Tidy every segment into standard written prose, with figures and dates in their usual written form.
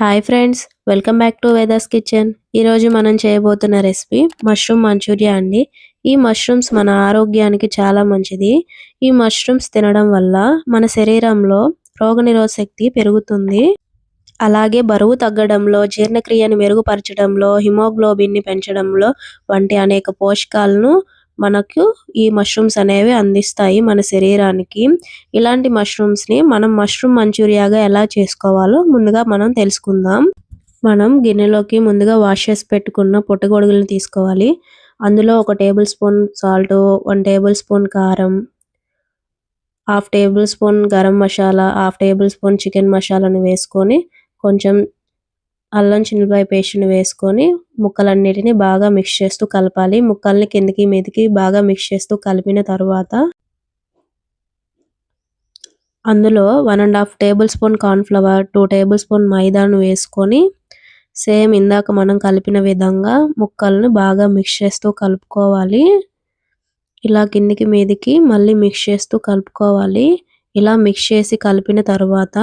Hi friends, welcome back to Vedas kitchen. ఈరోజు మనం చేయబోతున్న రెసిపీ మష్రూమ్ మంచూరియా అండి. ఈ మష్రూమ్స్ మన ఆరోగ్యానికి చాలా మంచిది. ఈ మష్రూమ్స్ తినడం వల్ల మన శరీరంలో రోగనిరోధక శక్తి పెరుగుతుంది. అలాగే బరువు తగ్గడంలో, జీర్ణక్రియను మెరుగుపరచడంలో, హిమోగ్లోబిన్ని పెంచడంలో వంటి అనేక పోషకాలను మనకు ఈ మష్రూమ్స్ అనేవి అందిస్తాయి మన శరీరానికి. ఇలాంటి మష్రూమ్స్ని మనం మష్రూమ్ మంచూరియాగా ఎలా చేసుకోవాలో ముందుగా మనం తెలుసుకుందాం. మనం గిన్నెలోకి ముందుగా వాష్ చేసి పెట్టుకున్న పుట్టగొడుగులను తీసుకోవాలి. అందులో 1 tablespoon salt, 1 tablespoon కారం, 1/2 tablespoon garam masala, 1/2 tablespoon chicken మసాలాను వేసుకొని కొంచెం అల్లం చిన్నులపాయ పేస్ట్‌ని వేసుకొని ముక్కలన్నిటిని బాగా మిక్స్ చేస్తూ కలపాలి. ముక్కల్ని కిందకి మీదకి బాగా మిక్స్ చేస్తూ కలిపిన తర్వాత అందులో 1 ½ tablespoon corn flour, 2 tablespoon మైదాను వేసుకొని సేమ్ ఇందాక మనం కలిపిన విధంగా ముక్కల్ని బాగా మిక్స్ చేస్తూ కలుపుకోవాలి. ఇలా కిందకి మీదకి మళ్ళీ మిక్స్ చేస్తూ కలుపుకోవాలి. ఇలా మిక్స్ చేసి కలిపిన తర్వాత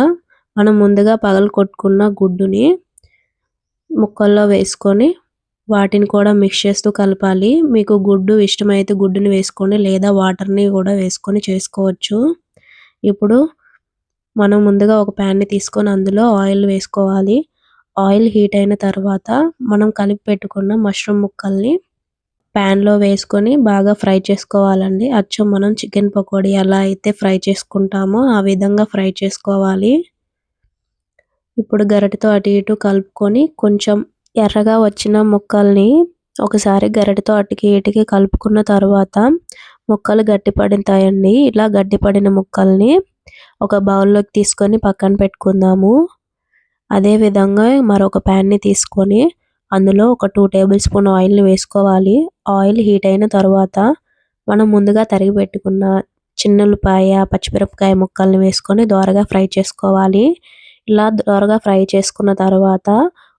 మనం ముందుగా పగలగొట్టుకున్న గుడ్డుని ముక్కల్లో వేసుకొని వాటిని కూడా మిక్స్ చేస్తూ కలపాలి. మీకు గుడ్డు ఇష్టమైతే గుడ్డుని వేసుకోండి, లేదా వాటర్ని కూడా వేసుకొని చేసుకోవచ్చు. ఇప్పుడు మనం ముందుగా ఒక ప్యాన్ని తీసుకొని అందులో ఆయిల్ వేసుకోవాలి. ఆయిల్ హీట్ అయిన తర్వాత మనం కలిపి పెట్టుకున్న మష్రూమ్ ముక్కల్ని ప్యాన్లో వేసుకొని బాగా ఫ్రై చేసుకోవాలండి. అచ్చం మనం చికెన్ పకోడీ ఎలా అయితే ఫ్రై చేసుకుంటామో ఆ విధంగా ఫ్రై చేసుకోవాలి. ఇప్పుడు గరిటెతో అటు ఇటు కలుపుకొని కొంచెం ఎర్రగా వచ్చిన ముక్కల్ని ఒకసారి గరిటెతో అటుకి ఇటుకి కలుపుకున్న తర్వాత ముక్కలు గట్టిపడతాయండి. ఇలా గట్టిపడిన ముక్కల్ని ఒక బౌల్లోకి తీసుకొని పక్కన పెట్టుకుందాము. అదేవిధంగా మరొక ప్యాన్ని తీసుకొని అందులో ఒక 2 టేబుల్ స్పూన్ ఆయిల్ని వేసుకోవాలి. ఆయిల్ హీట్ అయిన తర్వాత మనం ముందుగా తరిగి పెట్టుకున్న చిన్నులపాయ, పచ్చిమిరపకాయ ముక్కల్ని వేసుకొని దోరగా ఫ్రై చేసుకోవాలి. ఇలా దోరగా ఫ్రై చేసుకున్న తర్వాత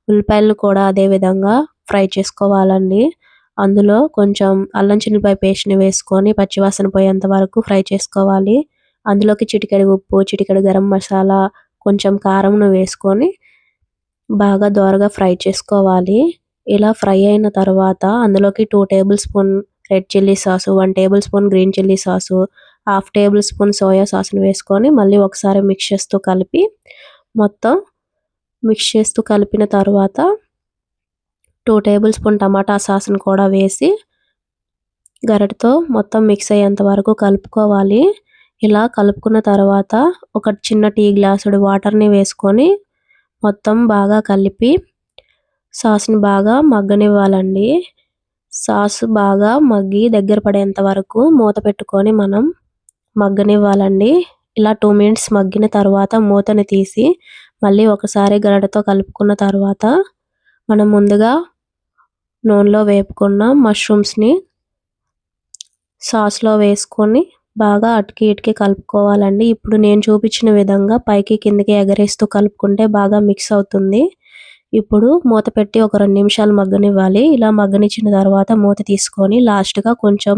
ఉల్లిపాయలను కూడా అదే విధంగా ఫ్రై చేసుకోవాలండి. అందులో కొంచెం అల్లం చిన్నులపాయ పేస్ట్‌ని వేసుకొని పచ్చివాసన పోయేంత వరకు ఫ్రై చేసుకోవాలి. అందులోకి చిటికెడు ఉప్పు, చిటికెడు గరం మసాలా, కొంచెం కారంను వేసుకొని బాగా దోరగా ఫ్రై చేసుకోవాలి. ఇలా ఫ్రై అయిన తర్వాత అందులోకి 2 tablespoon red chilli sauce, 1 tablespoon green chilli sauce, 1/2 tablespoon soya సాస్‌ని వేసుకొని మళ్ళీ ఒకసారి మిక్స్ చేస్తూ కలిపి మొత్తం మిక్స్ చేస్తూ కలిపిన తర్వాత 2 టేబుల్ స్పూన్ టమాటా సాస్‌ని కూడా వేసి గరిటెతో మొత్తం మిక్స్ అయ్యేంత వరకు కలుపుకోవాలి. ఇలా కలుపుకున్న తర్వాత ఒక చిన్న టీ గ్లాసుడు వాటర్‌ని వేసుకొని మొత్తం బాగా కలిపి సాస్‌ని బాగా మగ్గనివ్వాలండి. సాస్ బాగా మగ్గి దగ్గర పడేంత వరకు మూత పెట్టుకొని మనం మగ్గనివ్వాలండి. ఇలా 2 మినిట్స్ మగ్గిన తర్వాత మూతని తీసి మళ్ళీ ఒకసారి గరిటెతో కలుపుకున్న తర్వాత మనం ముందుగా నూనెలో వేపుకున్న మష్రూమ్స్‌ని సాస్‌లో వేసుకొని బాగా అటుకి ఇటుకి కలుపుకోవాలండి. ఇప్పుడు నేను చూపించిన విధంగా పైకి కిందకి ఎగరేస్తూ కలుపుకుంటే బాగా మిక్స్ అవుతుంది. ఇప్పుడు మూత పెట్టి ఒక 2 నిమిషాలు మగ్గనివ్వాలి. ఇలా మగ్గనిచ్చిన తర్వాత మూత తీసుకొని లాస్ట్‌గా కొంచెం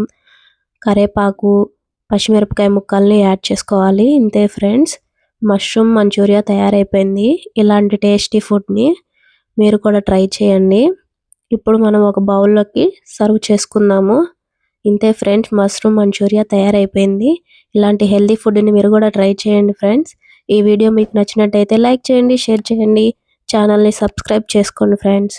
కరివేపాకు, పచ్చిమిరపకాయ ముక్కల్ని యాడ్ చేసుకోవాలి. ఇంతే ఫ్రెండ్స్, మష్రూమ్ మంచూరియా తయారైపోయింది. ఇలాంటి టేస్టీ ఫుడ్ని మీరు కూడా ట్రై చేయండి. ఇప్పుడు మనం ఒక బౌల్లోకి సర్వ్ చేసుకుందాము. ఇంతే ఫ్రెండ్స్, మష్రూమ్ మంచూరియా తయారైపోయింది. ఇలాంటి హెల్తీ ఫుడ్ని మీరు కూడా ట్రై చేయండి ఫ్రెండ్స్. ఈ వీడియో మీకు నచ్చినట్టయితే లైక్ చేయండి, షేర్ చేయండి, ఛానల్ని సబ్స్క్రైబ్ చేసుకోండి ఫ్రెండ్స్.